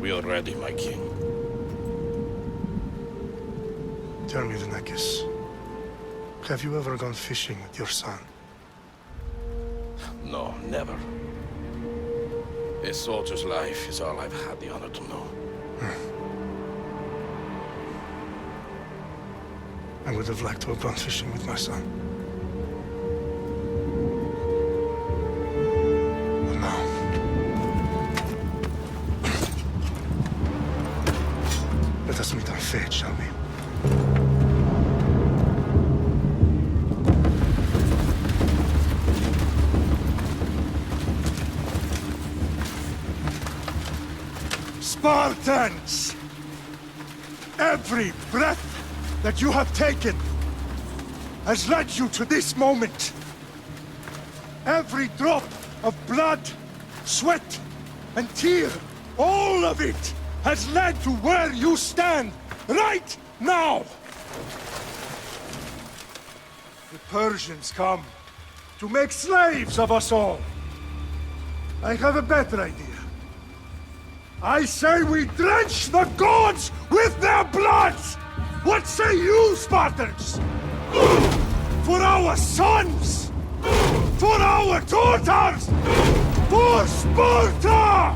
We are ready, my king. Tell me, Alexios, have you ever gone fishing with your son? No, never. A soldier's life is all I've had the honor to know. I would have liked to have gone fishing with my son. But no. Let us meet on fate, shall we? Spartans! Every breath that you have taken has led you to this moment. Every drop of blood, sweat, and tear, all of it has led to where you stand right now. The Persians come to make slaves of us all. I have a better idea. I say we drench the gods with their blood! What say you, Spartans? For our sons! For our daughters! For Sparta!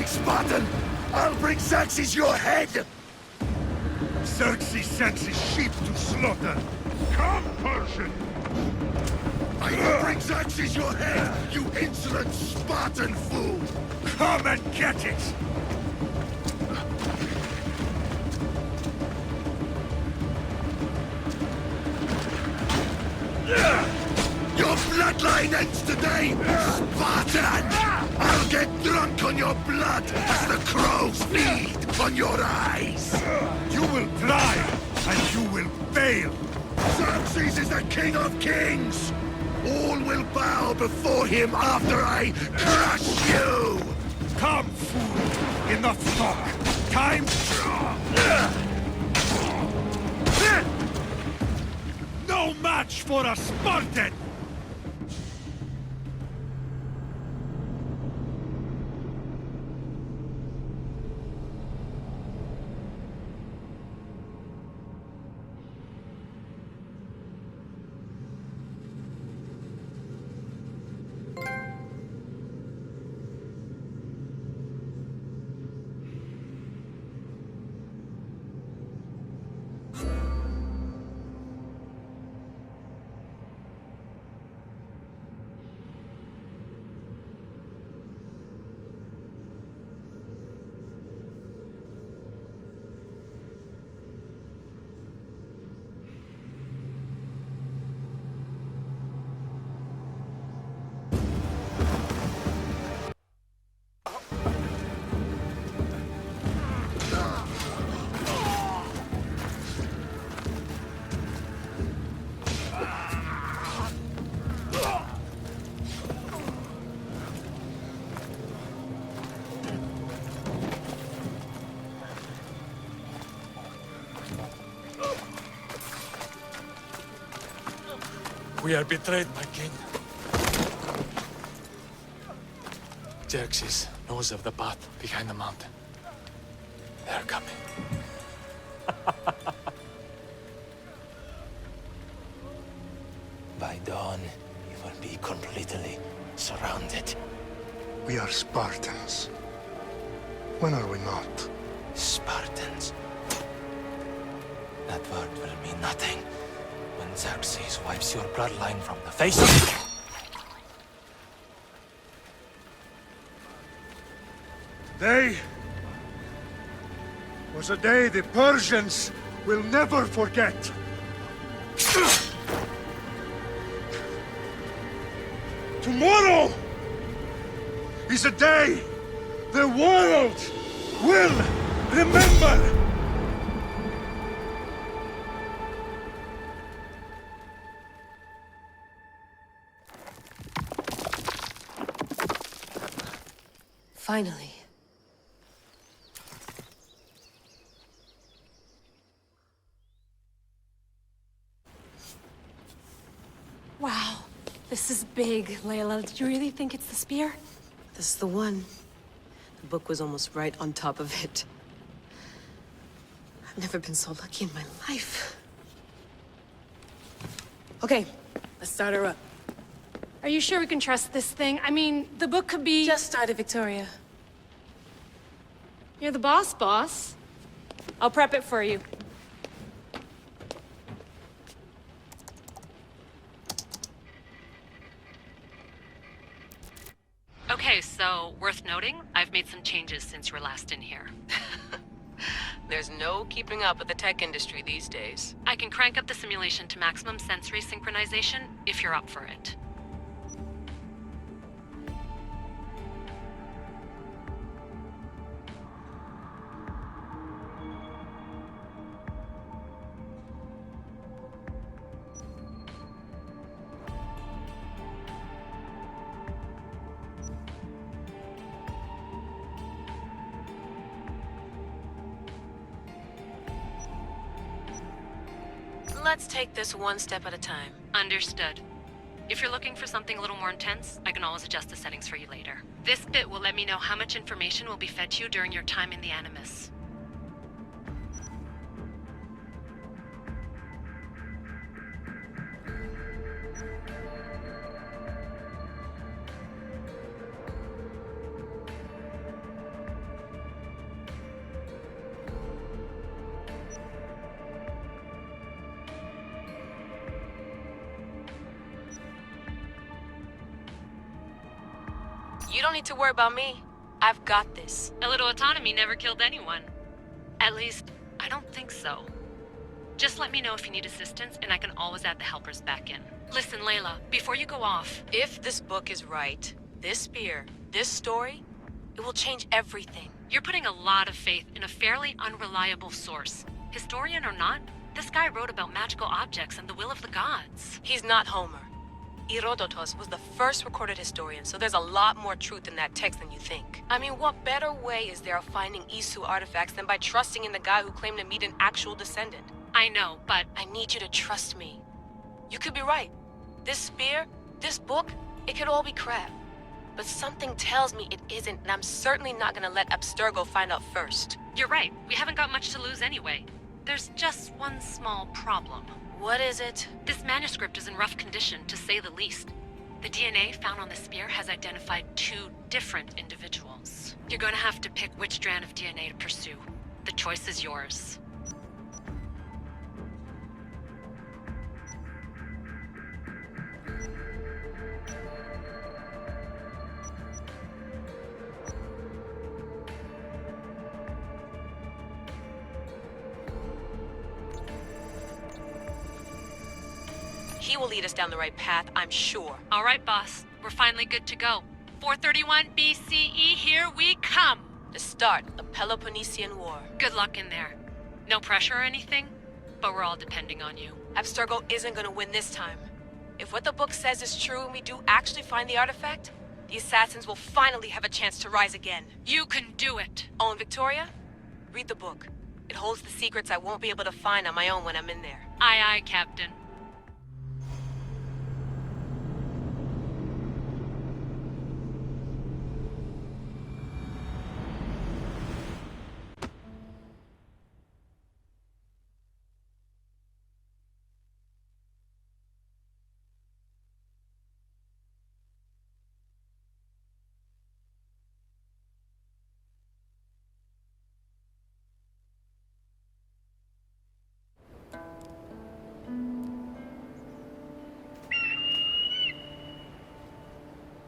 Spartan! I'll bring Xerxes your head! Xerxes sends his sheep to slaughter. Come, Persian! I will bring Xerxes your head, you insolent Spartan fool! Come and get it! Your bloodline ends today, Spartan! I'll get drunk on your blood as the crows feed on your eyes! You will try, and you will fail! Xerxes is the king of kings! All will bow before him after I crush you! Come, fool! Enough talk! Time... No match for a Spartan! We are betrayed, my king. Xerxes knows of the path behind the mountain. They're coming. By dawn, you will be completely surrounded. We are Spartans. When are we not? Spartans. That word will mean nothing when Xerxes wipes your bloodline from the face of... Today was a day the Persians will never forget. Tomorrow is a day the world will remember. Finally. Wow, this is big, Layla. Did you really think it's the spear? This is the one. The book was almost right on top of it. I've never been so lucky in my life. Okay, let's start her up. Are you sure we can trust this thing? I mean, the book could be... Just started, Victoria. You're the boss. I'll prep it for you. Okay, so worth noting, I've made some changes since you were last in here. There's no keeping up with the tech industry these days. I can crank up the simulation to maximum sensory synchronization if you're up for it. Let's take this one step at a time. Understood. If you're looking for something a little more intense, I can always adjust the settings for you later. This bit will let me know how much information will be fed to you during your time in the Animus. You don't need to worry about me. I've got this. A little autonomy never killed anyone. At least, I don't think so. Just let me know if you need assistance, and I can always add the helpers back in. Listen, Layla, before you go off... If this book is right, this spear, this story, it will change everything. You're putting a lot of faith in a fairly unreliable source. Historian or not, this guy wrote about magical objects and the will of the gods. He's not Homer. Herodotus was the first recorded historian, so there's a lot more truth in that text than you think. I mean, what better way is there of finding Isu artifacts than by trusting in the guy who claimed to meet an actual descendant? I know, but I need you to trust me. You could be right. This spear, this book, it could all be crap. But something tells me it isn't, and I'm certainly not gonna let Abstergo find out first. you're right. We haven't got much to lose anyway. There's just one small problem. What is it? This manuscript is in rough condition, to say the least. The DNA found on the spear has identified 2 different individuals. You're gonna have to pick which strand of DNA to pursue. The choice is yours. He will lead us down the right path, I'm sure. All right, boss. We're finally good to go. 431 BCE, here we come! The start of Peloponnesian War. Good luck in there. No pressure or anything, but we're all depending on you. Abstergo isn't gonna win this time. If what the book says is true and we do actually find the artifact, the assassins will finally have a chance to rise again. You can do it! Oh, and Victoria? Read the book. It holds the secrets I won't be able to find on my own when I'm in there. Aye, aye, Captain.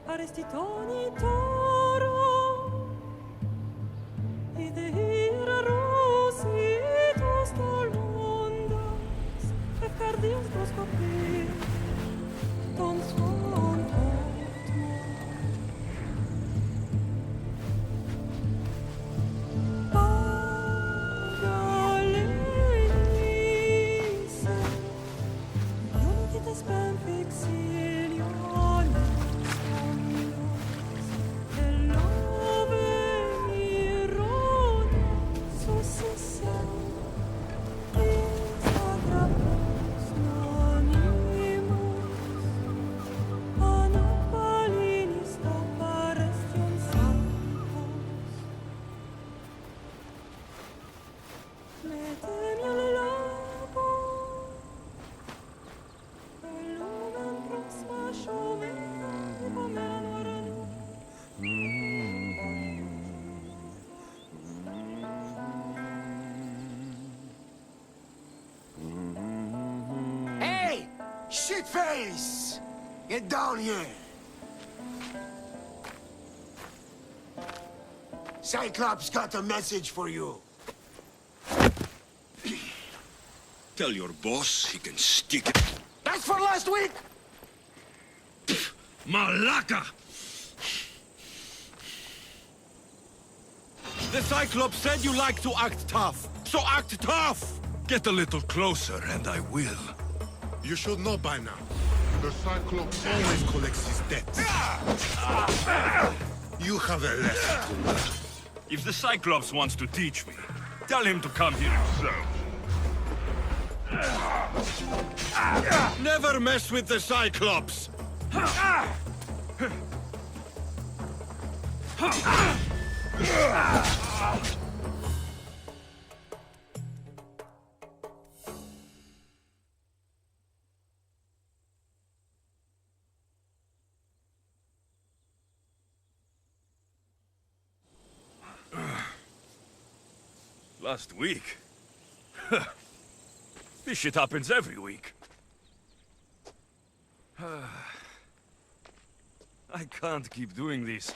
Arestitoni toro, ide ira rositos tolondas, efcardios proscopir, ton son potmo. Pagalenise, unitas ben fixilionis, Hey! Shitface! Get down here! Cyclops got a message for you. Tell your boss he can stick it. That's for last week! Malaka! The Cyclops said you like to act tough, so act tough! Get a little closer and I will. You should know by now. The Cyclops always collects his debts. You have a lesson to learn. If the Cyclops wants to teach me, tell him to come here himself. Never mess with the Cyclops! Last week? This shit happens every week. I can't keep doing this.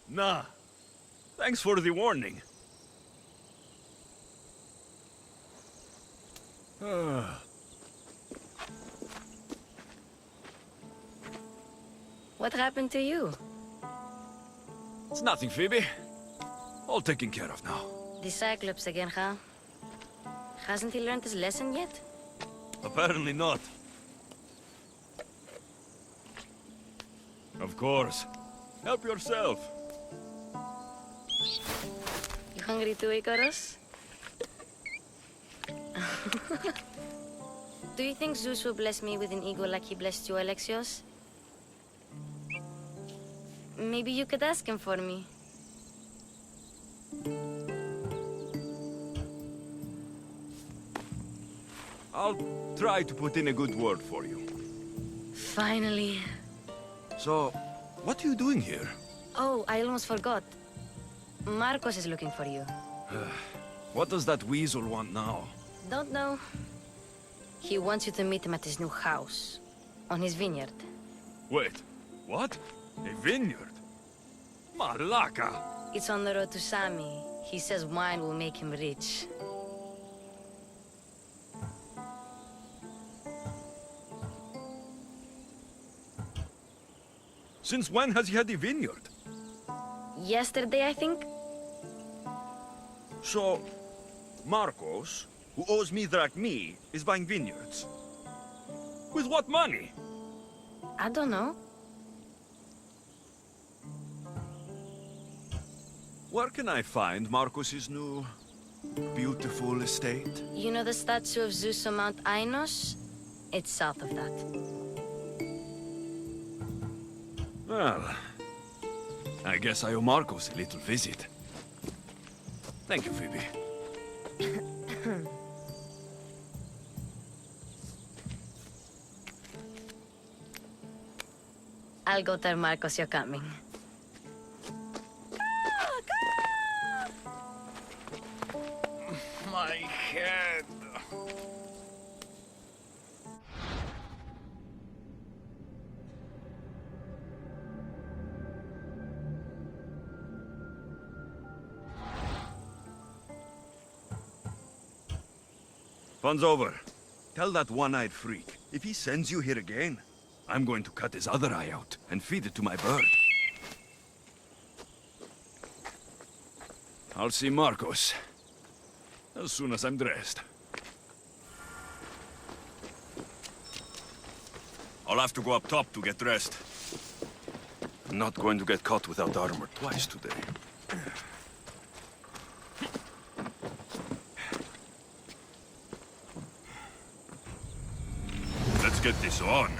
Nah. Thanks for the warning. What happened to you? It's nothing, Phoebe. All taken care of now. The Cyclops again, huh? Hasn't he learned his lesson yet? Apparently not. Of course. Help yourself. You hungry too, Icarus? Do you think Zeus will bless me with an ego like he blessed you, Alexios? Maybe you could ask him for me. I'll try to put in a good word for you. Finally. So, what are you doing here? Oh, I almost forgot. Marcos is looking for you. What does that weasel want now? Don't know. He wants you to meet him at his new house. On his vineyard. Wait, what? A vineyard? Malaka! It's on the road to Sami. He says wine will make him rich. Since when has he had a vineyard? Yesterday, I think? So, Marcos, who owes me drachmi, is buying vineyards. With what money? I don't know. Where can I find Marcos's new, beautiful estate? You know the statue of Zeus on Mount Ainos? It's south of that. Well, I guess I owe Marcos a little visit. Thank you, Phoebe. I'll go tell Marcos you're coming. My head. Fun's over. Tell that one-eyed freak, if he sends you here again, I'm going to cut his other eye out and feed it to my bird. I'll see Marcos as soon as I'm dressed. I'll have to go up top to get dressed. I'm not going to get caught without armor twice today. Let's get this on.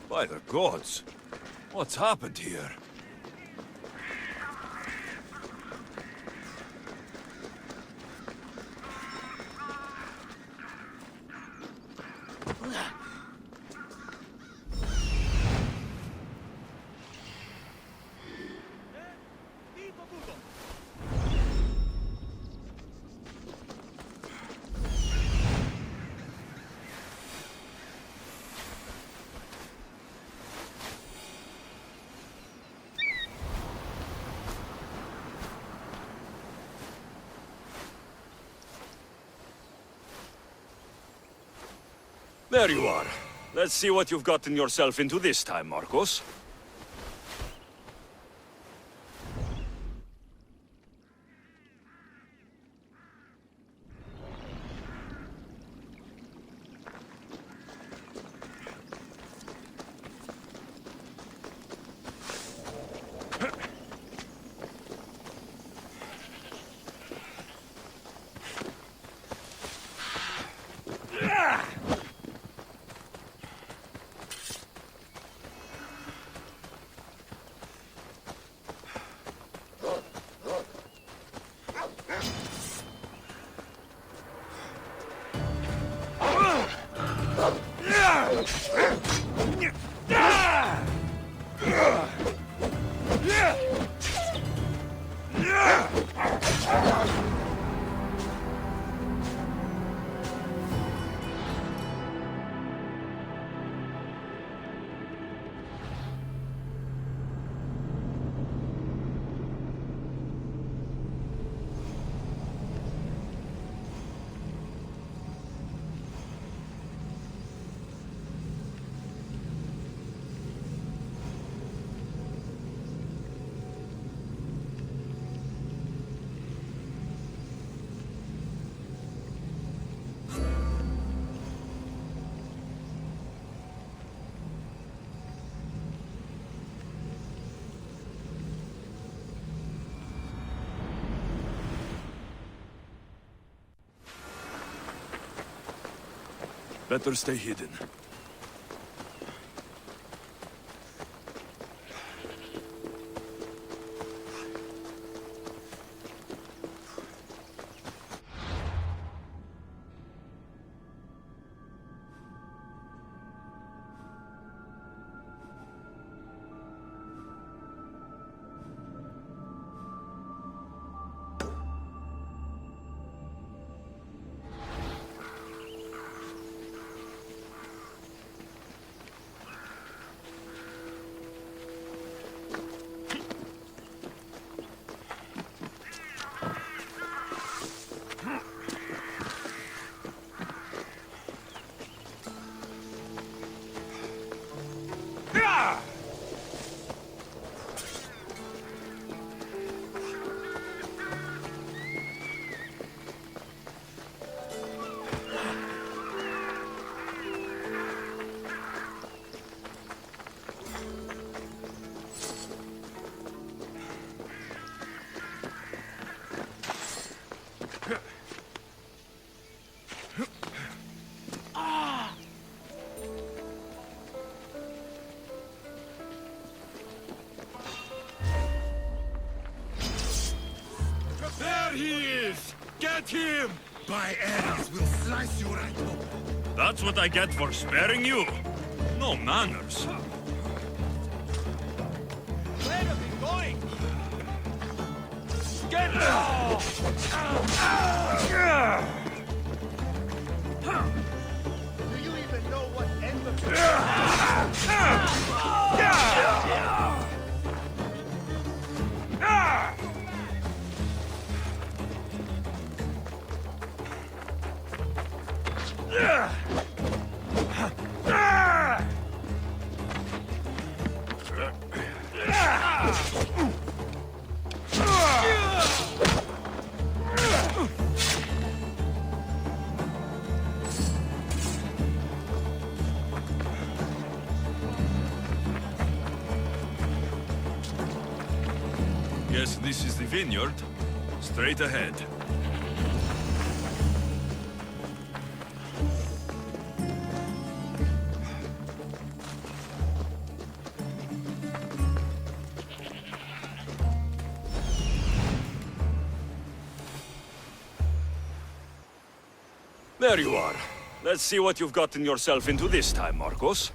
By the gods! What's happened here? There you are. Let's see what you've gotten yourself into this time, Marcos. Better stay hidden. There he is! Get him! By Ares, we'll slice you right open. That's what I get for sparing you? No manners. Where are we going? Get Do you even know what end of Guess this is the vineyard. Straight ahead. There you are. Let's see what you've gotten yourself into this time, Marcos.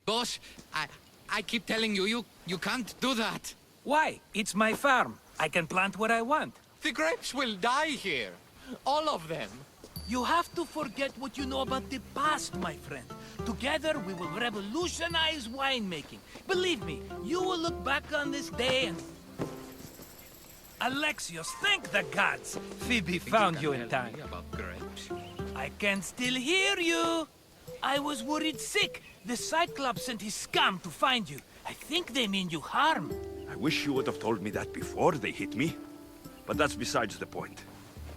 Boss, I keep telling you, you can't do that. Why? It's my farm. I can plant what I want. The grapes will die here. All of them. You have to forget what you know about the past, my friend. Together, we will revolutionize winemaking. Believe me, you will look back on this day and... Alexios, thank the gods! Phoebe found you in time. About grapes. I can still hear you! I was worried sick. The Cyclops sent his scum to find you. I think they mean you harm. I wish you would have told me that before they hit me. But that's besides the point.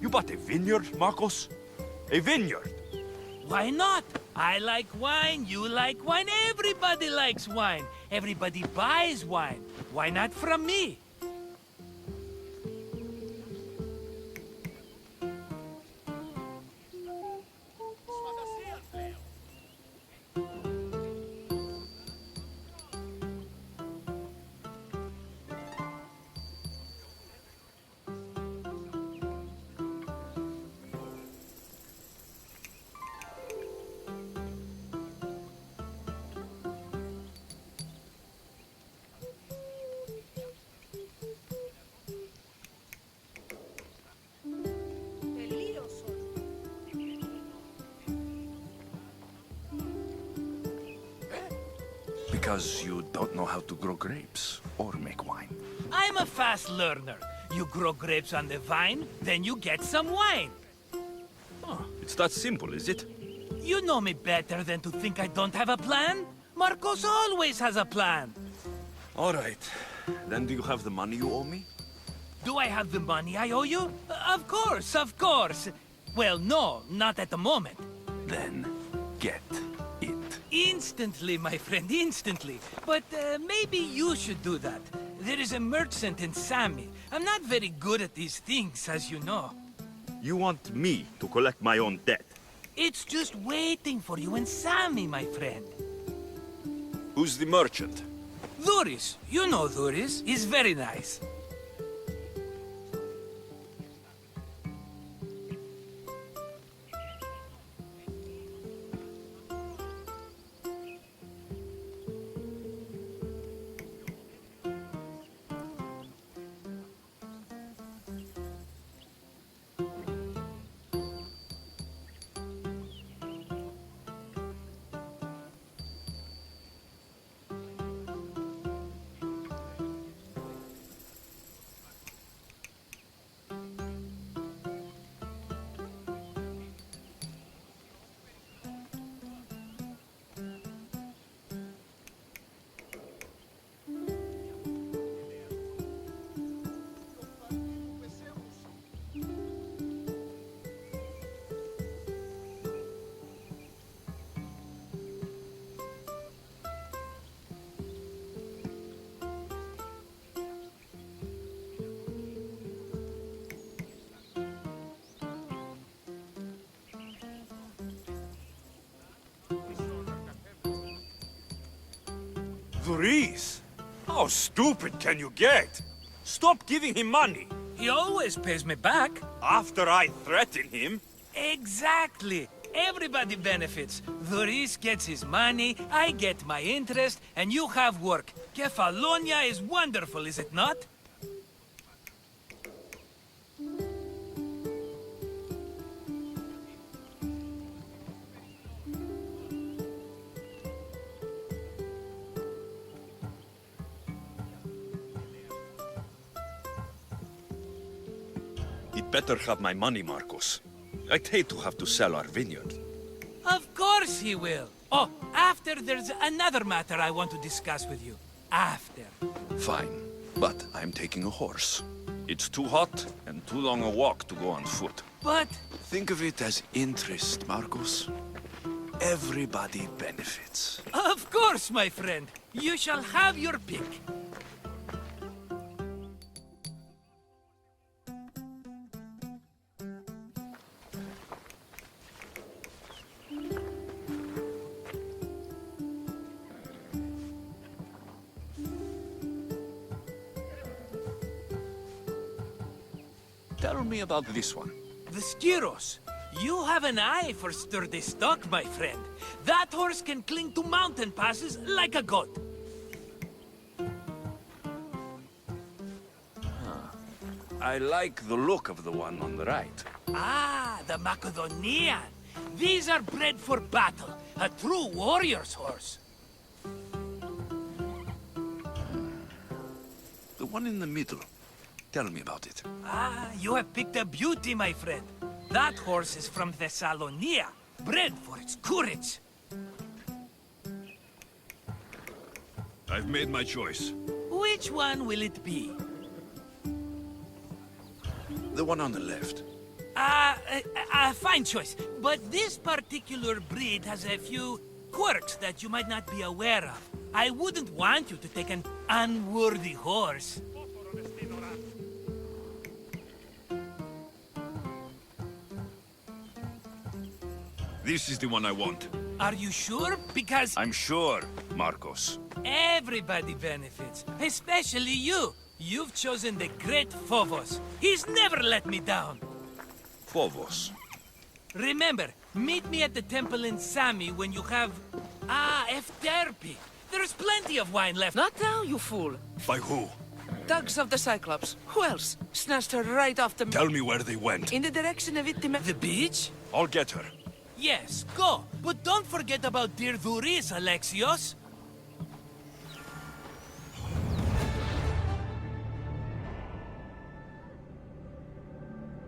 You bought a vineyard, Marcos? A vineyard? Why not? I like wine, you like wine, everybody likes wine. Everybody buys wine. Why not from me? Because you don't know how to grow grapes or make wine. I'm a fast learner. You grow grapes on the vine, then you get some wine. Oh, it's that simple, is it? You know me better than to think I don't have a plan. Marcos always has a plan. All right. Then do you have the money you owe me? Do I have the money I owe you? Of course, of course. Well, no, not at the moment. Then get it. Instantly, my friend, instantly. But maybe you should do that. There is a merchant in Sammy. I'm not very good at these things, as you know. You want me to collect my own debt? It's just waiting for you in Sammy, my friend. Who's the merchant? Dhuris. You know Dhuris. He's very nice. Dhuris! How stupid can you get? Stop giving him money! He always pays me back. After I threaten him? Exactly. Everybody benefits. Doris gets his money, I get my interest, and you have work. Kefalonia is wonderful, is it not? He'd better have my money, Marcos. I'd hate to have to sell our vineyard. Of course he will. Oh, after there's another matter I want to discuss with you. After. Fine, but I'm taking a horse. It's too hot and too long a walk to go on foot. But... Think of it as interest, Marcos. Everybody benefits. Of course, my friend. You shall have your pick. Tell me about this one. The Skiros. You have an eye for sturdy stock, my friend. That horse can cling to mountain passes like a goat. I like the look of the one on the right. Ah, the Macedonian. These are bred for battle. A true warrior's horse. The one in the middle. Tell me about it. Ah, you have picked a beauty, my friend. That horse is from Thessalonia, bred for its courage. I've made my choice. Which one will it be? The one on the left. Fine choice. But this particular breed has a few quirks that you might not be aware of. I wouldn't want you to take an unworthy horse. This is the one I want. Are you sure? Because... I'm sure, Marcos. Everybody benefits, especially you. You've chosen the great Phobos. He's never let me down. Phobos. Remember, meet me at the temple in Sami when you have... Efterpi. There's plenty of wine left. Not now, you fool. By who? Thugs of the Cyclops. Who else? Snatched her right off the... Tell me where they went. In the direction of Itima... The beach? I'll get her. Yes, go. But don't forget about dear Duris, Alexios.